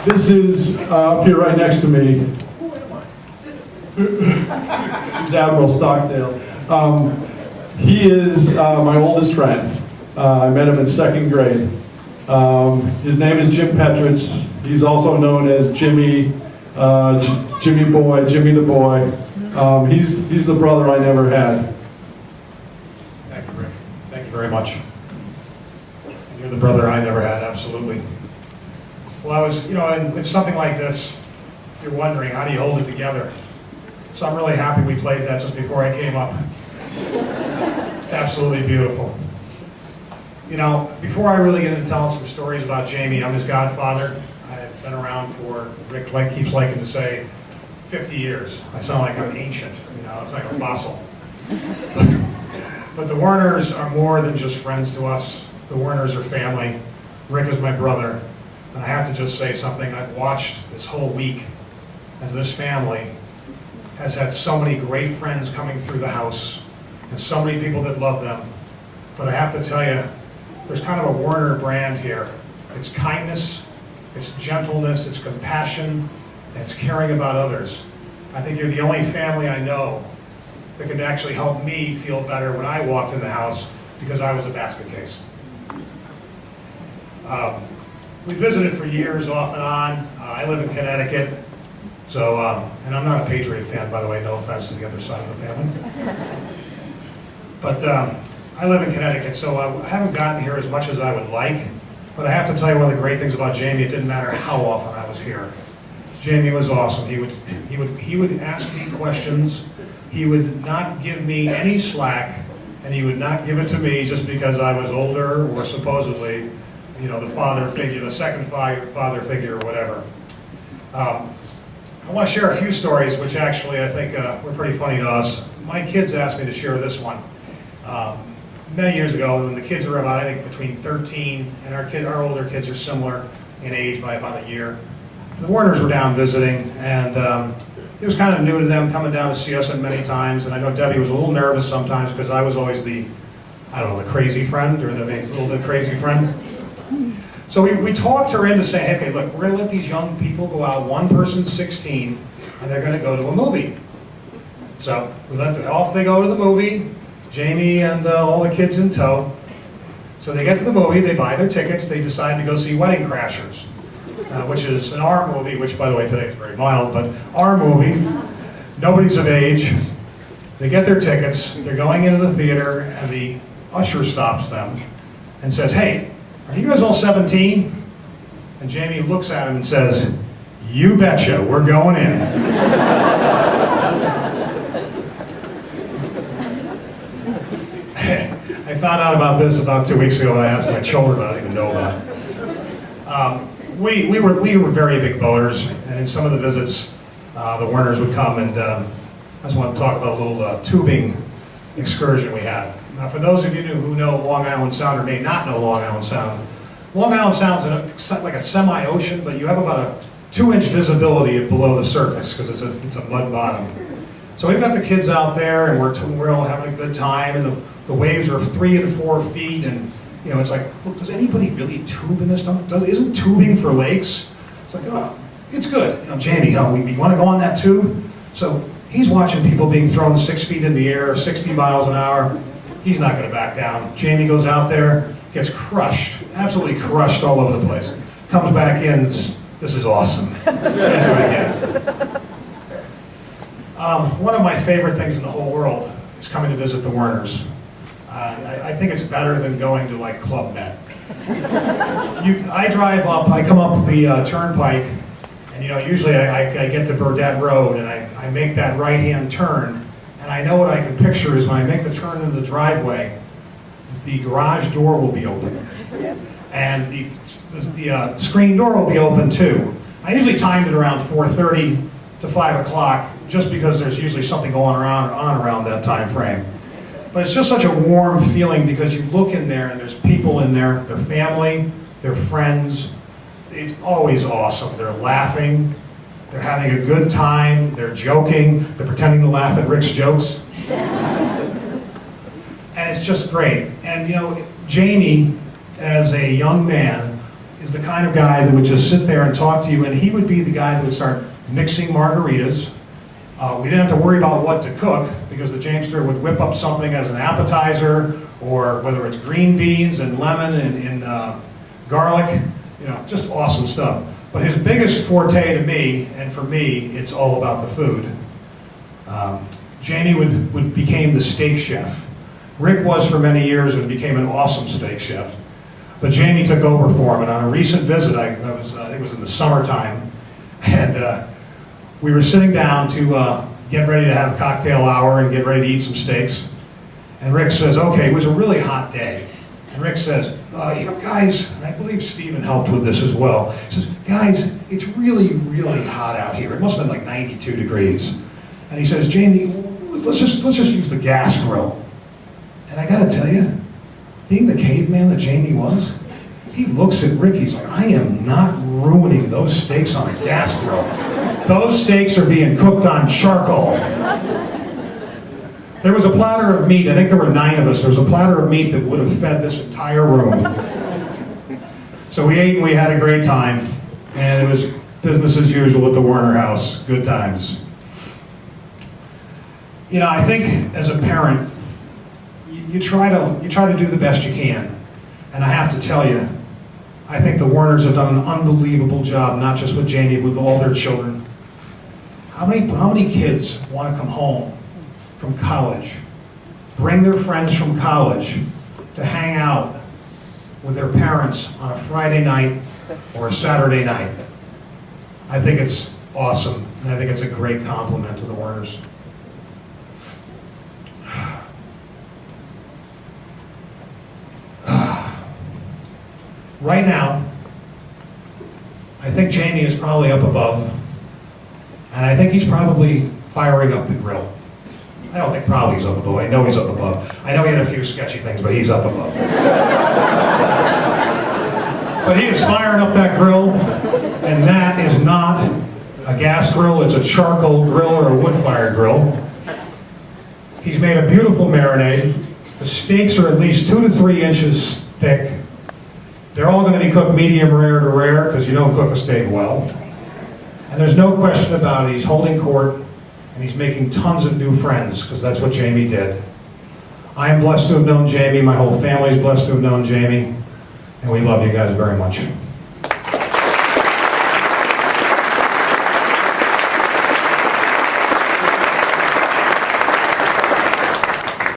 This is up here right next to me. He's Admiral Stockdale. He is my oldest friend. I met him in second grade. His name is Jim Petritz. He's also known as Jimmy, Jimmy Boy, Jimmy the Boy. He's the brother I never had. Thank you, Rick. Thank you very much. You're the brother I never had, absolutely. Well, I was, with something like this, you're wondering, how do you hold it together? So I'm really happy we played that just before I came up. It's absolutely beautiful. Before I really get into telling some stories about Jamie, I'm his godfather. I've been around for, Rick keeps liking to say, 50 years. I sound like I'm ancient, it's like a fossil. But the Werners are more than just friends to us. The Werners are family. Rick is my brother. And I have to just say something. I've watched this whole week as this family has had so many great friends coming through the house and so many people that love them. But I have to tell you, there's kind of a Werner brand here. It's kindness, it's gentleness, it's compassion, and it's caring about others. I think you're the only family I know that could actually help me feel better when I walked in the house because I was a basket case. We visited for years off and on. I live in Connecticut, so, and I'm not a Patriot fan, by the way, no offense to the other side of the family. But I live in Connecticut, so I haven't gotten here as much as I would like, but I have to tell you one of the great things about Jamie, it didn't matter how often I was here. Jamie was awesome. He would ask me questions. He would not give me any slack, and he would not give it to me just because I was older or supposedly, the father figure, the second father figure or whatever. I want to share a few stories which actually I think were pretty funny to us. My kids asked me to share this one. Many years ago, when the kids were about, I think, between 13, and our older kids are similar in age by about a year. The Werners were down visiting, and it was kind of new to them coming down to see us many times, and I know Debbie was a little nervous sometimes because I was always the crazy friend, or the little bit crazy friend. So we talked her into saying, okay, look, we're going to let these young people go out, one person's 16, and they're going to go to a movie. So we off they go to the movie, Jamie and all the kids in tow. So they get to the movie, they buy their tickets, they decide to go see Wedding Crashers, which is an R movie, which by the way today is very mild, but R movie, nobody's of age. They get their tickets, they're going into the theater, and the usher stops them and says, hey, are you guys all 17? And Jamie looks at him and says, you betcha, we're going in. I found out about this about 2 weeks ago when I asked my children. I don't even know about it. We were very big boaters, and in some of the visits, the Werners would come, and I just want to talk about a little tubing excursion we had. Now, for those of you who know Long Island Sound or may not know Long Island Sound Sound's like a semi-ocean, but you have about a 2-inch visibility below the surface because it's a mud bottom. So we've got the kids out there, and we're all having a good time, and the waves are 3 and 4 feet, and it's like, look, does anybody really tube in this stuff? Isn't tubing for lakes? It's like, oh, it's good. Jamie, you want to go on that tube? So he's watching people being thrown 6 feet in the air, 60 miles an hour. He's not going to back down. Jamie goes out there, gets crushed, absolutely crushed all over the place. Comes back in, this is awesome. Can't do it again. One of my favorite things in the whole world is coming to visit the Werners. I think it's better than going to like Club Med. I drive up, I come up the turnpike, and usually I get to Burdett Road, and I make that right-hand turn, and I know what I can picture is when I make the turn into the driveway, the garage door will be open, and the screen door will be open too. I usually timed it around 4:30 to 5 o'clock, just because there's usually something going on around that time frame. But it's just such a warm feeling because you look in there and there's people in there, their family, their friends. It's always awesome. They're laughing, they're having a good time, they're joking, they're pretending to laugh at Rick's jokes. And it's just great. And Jamie, as a young man, is the kind of guy that would just sit there and talk to you, and he would be the guy that would start mixing margaritas. We didn't have to worry about what to cook because the Jamester would whip up something as an appetizer, or whether it's green beans and lemon and garlic, you know, just awesome stuff. But his biggest forte to me, and for me, it's all about the food. Jamie became the steak chef. Rick was for many years and became an awesome steak chef. But Jamie took over for him, and on a recent visit, I think it was in the summertime, and we were sitting down to get ready to have cocktail hour and get ready to eat some steaks. And Rick says, okay, it was a really hot day. And Rick says, you know, guys, and I believe Stephen helped with this as well. He says, guys, it's really, really hot out here. It must have been like 92 degrees. And he says, Jamie, let's just use the gas grill. And I gotta tell you, being the caveman that Jamie was, he looks at Rick, he's like, I am not ruining those steaks on a gas grill. Those steaks are being cooked on charcoal. There was a platter of meat, I think there were 9 of us, there was a platter of meat that would have fed this entire room. So we ate and we had a great time, and it was business as usual at the Werner house, good times. You know, I think as a parent, you try to do the best you can. And I have to tell you, I think the Werners have done an unbelievable job, not just with Jamie, with all their children. How many kids want to come home from college, bring their friends from college to hang out with their parents on a Friday night or a Saturday night? I think it's awesome, and I think it's a great compliment to the Werners. Right now, I think Jamie is probably up above, and I think he's probably firing up the grill. I don't think probably he's up above, I know he's up above. I know he had a few sketchy things, but he's up above. But he is firing up that grill, and that is not a gas grill, it's a charcoal grill or a wood-fired grill. He's made a beautiful marinade. The steaks are at least 2 to 3 inches thick. They're all going to be cooked medium rare to rare because you don't cook a steak well. And there's no question about it, he's holding court and he's making tons of new friends because that's what Jamie did. I am blessed to have known Jamie, my whole family is blessed to have known Jamie, and we love you guys very much.